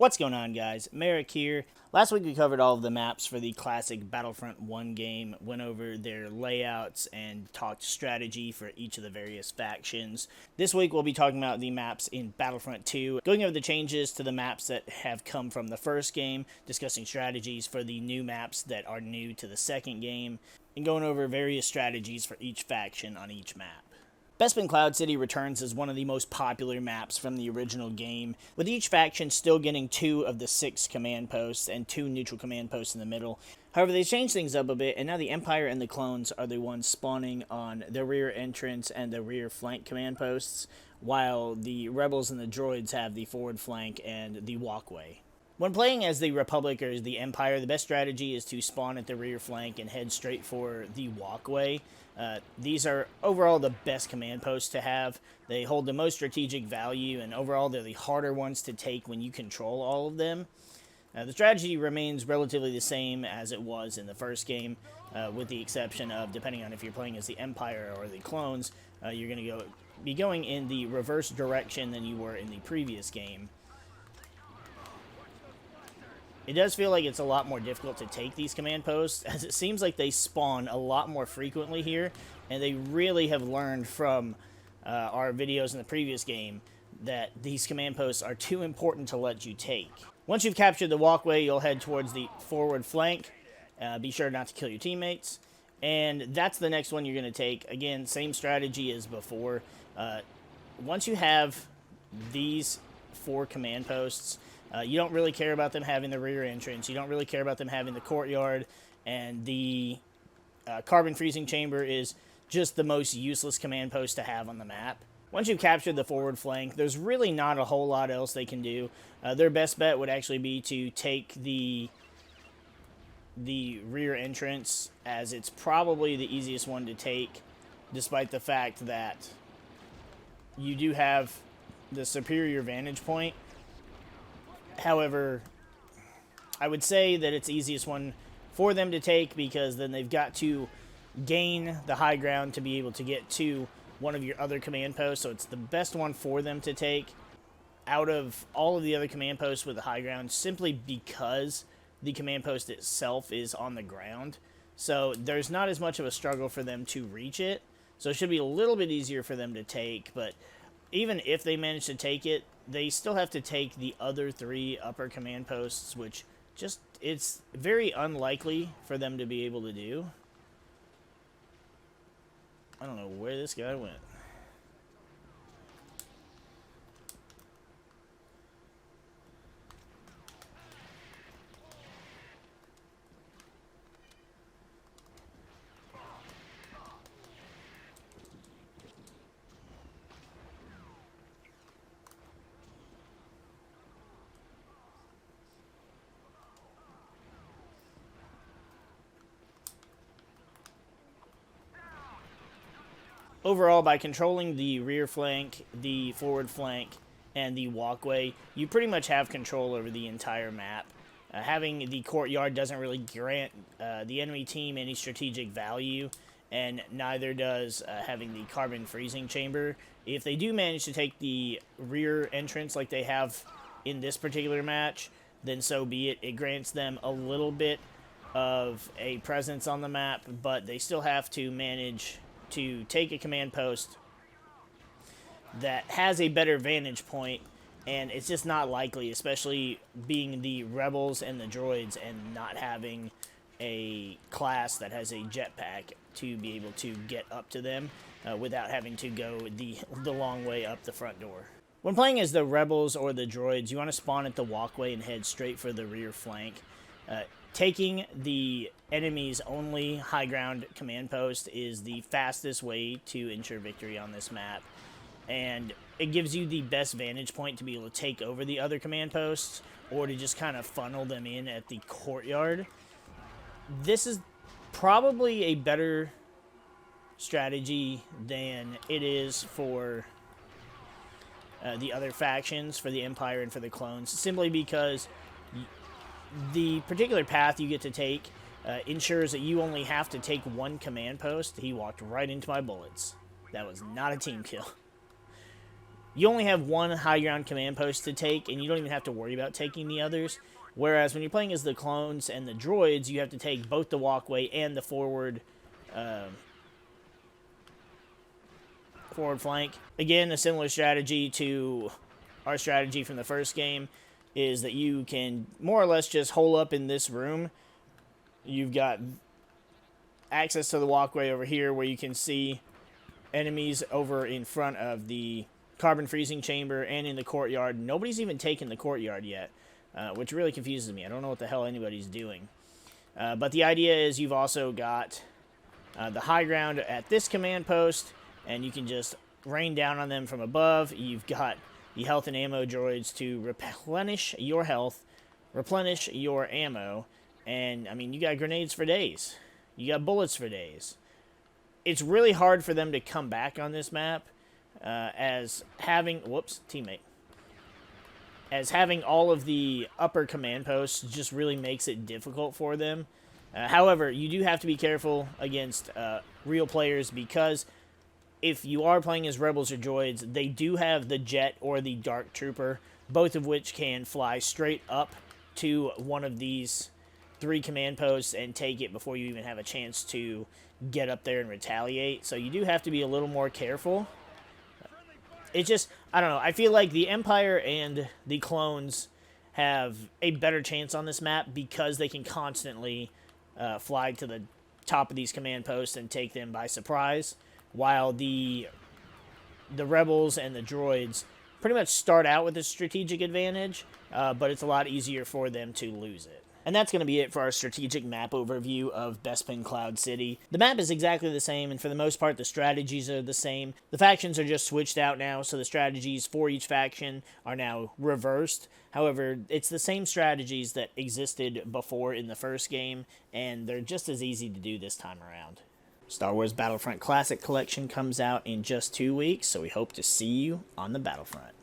What's going on, guys? MariK here. Last week we covered all of the maps for the classic Battlefront 1 game, went over their layouts, and talked strategy for each of the various factions. This week we'll be talking about the maps in Battlefront 2, going over the changes to the maps that have come from the first game, discussing strategies for the new maps that are new to the second game, and going over various strategies for each faction on each map. Bespin Cloud City returns as one of the most popular maps from the original game, with each faction still getting 2 of the 6 command posts and 2 neutral command posts in the middle. However, they changed things up a bit, and now the Empire and the clones are the ones spawning on the rear entrance and the rear flank command posts, while the rebels and the droids have the forward flank and the walkway. When playing as the Republic or the Empire, the best strategy is to spawn at the rear flank and head straight for the walkway. These are overall the best command posts to have. They hold the most strategic value, and overall they're the harder ones to take when you control all of them. The strategy remains relatively the same as it was in the first game, with the exception of, depending on if you're playing as the Empire or the clones, you're going to be going in the reverse direction than you were in the previous game. It does feel like it's a lot more difficult to take these command posts, as it seems like they spawn a lot more frequently here, and they really have learned from our videos in the previous game that these command posts are too important to let you take. Once you've captured the walkway, you'll head towards the forward flank. Be sure not to kill your teammates, and that's the next one you're going to take. Again, same strategy as before. Once you have these 4 command posts, you don't really care about them having the rear entrance. You don't really care about them having the courtyard, and the carbon freezing chamber is just the most useless command post to have on the map. Once you've captured the forward flank, there's really not a whole lot else they can do. Their best bet would actually be to take the rear entrance, as it's probably the easiest one to take, despite the fact that you do have the superior vantage point. However, I would say that it's the easiest one for them to take, because then they've got to gain the high ground to be able to get to one of your other command posts, so it's the best one for them to take out of all of the other command posts with the high ground, simply because the command post itself is on the ground. So there's not as much of a struggle for them to reach it, so it should be a little bit easier for them to take. But even if they manage to take it, they still have to take the other 3 upper command posts, which just, it's very unlikely for them to be able to do. I don't know where this guy went. Overall, by controlling the rear flank, the forward flank, and the walkway, you pretty much have control over the entire map. Having the courtyard doesn't really grant the enemy team any strategic value, and neither does having the carbon freezing chamber. If they do manage to take the rear entrance like they have in this particular match, then so be it. It grants them a little bit of a presence on the map, but they still have to manage to take a command post that has a better vantage point, and it's just not likely, especially being the rebels and the droids and not having a class that has a jetpack to be able to get up to them without having to go the long way up the front door. When playing as the rebels or the droids, you want to spawn at the walkway and head straight for the rear flank. Taking the enemy's only high ground command post is the fastest way to ensure victory on this map, and it gives you the best vantage point to be able to take over the other command posts, or to just kind of funnel them in at the courtyard. This is probably a better strategy than it is for the other factions, for the Empire and for the clones, simply because the particular path you get to take ensures that you only have to take 1 command post. He walked right into my bullets. That was not a team kill. you only have one high ground command post to take, and you don't even have to worry about taking the others. Whereas when you're playing as the clones and the droids, you have to take both the walkway and the forward flank. Again, a similar strategy to our strategy from the first game is that you can more or less just hole up in this room. You've got access to the walkway over here where you can see enemies over in front of the carbon freezing chamber and in the courtyard. Nobody's even taken the courtyard yet, which really confuses me. I don't know what the hell anybody's doing. But the idea is you've also got the high ground at this command post, and you can just rain down on them from above. You've got the health and ammo droids to replenish your health, replenish your ammo, and, I mean, you got grenades for days. You got bullets for days. It's really hard for them to come back on this map, as having... Whoops, teammate. As having all of the upper command posts just really makes it difficult for them. However, you do have to be careful against real players, because if you are playing as rebels or droids, they do have the jet or the dark trooper, both of which can fly straight up to one of these 3 command posts and take it before you even have a chance to get up there and retaliate. So you do have to be a little more careful. It's just, I don't know, I feel like the Empire and the clones have a better chance on this map because they can constantly fly to the top of these command posts and take them by surprise, while the rebels and the droids pretty much start out with a strategic advantage, but it's a lot easier for them to lose it. And that's going to be it for our strategic map overview of Bespin Cloud City. The map is exactly the same, and for the most part, the strategies are the same. The factions are just switched out now, so the strategies for each faction are now reversed. However, it's the same strategies that existed before in the first game, and they're just as easy to do this time around. Star Wars Battlefront Classic Collection comes out in just 2 weeks, so we hope to see you on the Battlefront.